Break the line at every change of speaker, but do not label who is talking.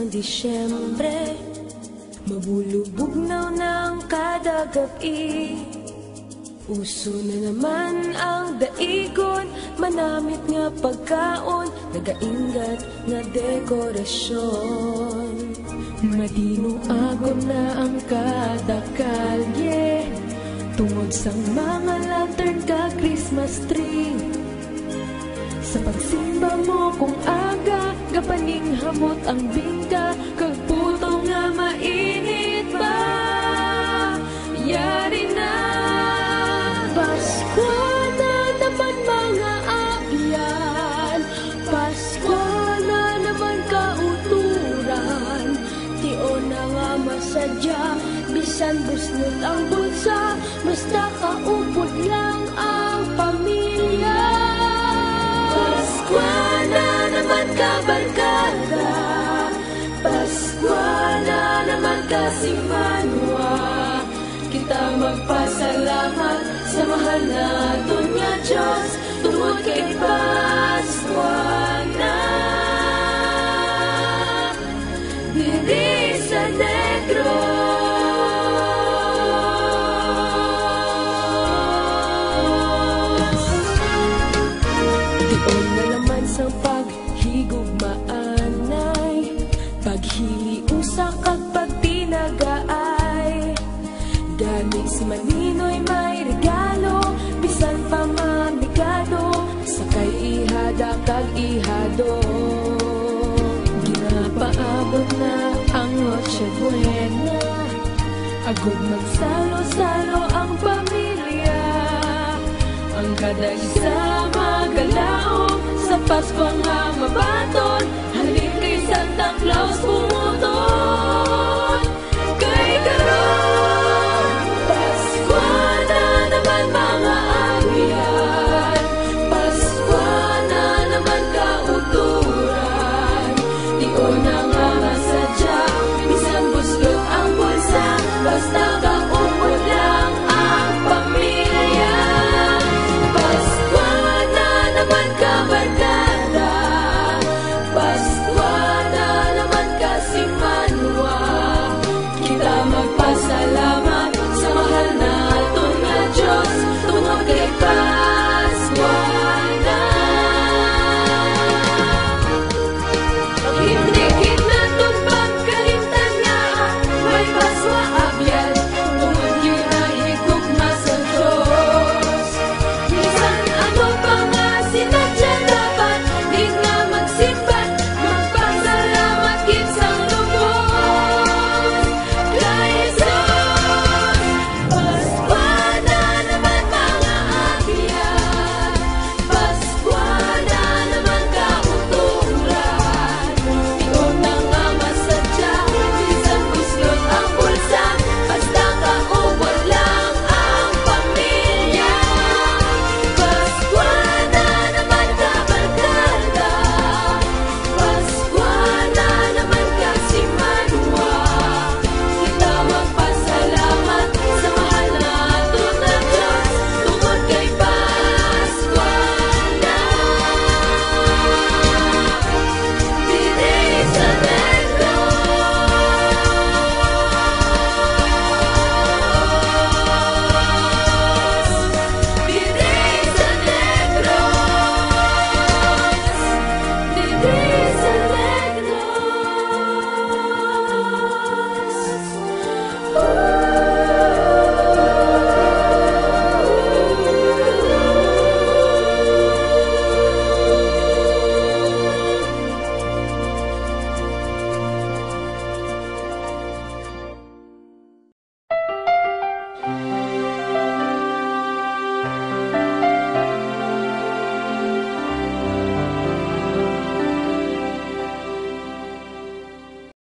ng Disyembre, mabulubugnaw ng kada gabi. Uso na naman ang daigon, manamit nga pagkaon, nagaingat nga dekorasyon. Madinong agon na ang kada kalye, tungod sang mga lantern ka Christmas tree. Sa pagsimba mo kung aga, gapaning hamot ang bingka, kag puto nga mainit pa. Yari na Pasko na naman mga abyan, Pasko na naman kauturan. Tio na nga masadya, bisan busnot ang bulsa, basta kaupod lang ang pamilya. Pasko na naman kabarkada, Pasko na naman kasimanwa. Kita magpasalamat sa mahal na Doña Diyos, tungod kay Pasko na. Diri sa Negros, dion na naman sa paghigugmaanay, paghili usa kag pagtinagaay. Gani si Maninoy may regalo, bisan pa mamigado, sakay ihada kag ihado. Ginapaabot na ang Noche Buena, agud magsalo-salo ang pamilya. Ang kada isa magalaom, sa Pasko nga mabaton, halin kay Santa Claus.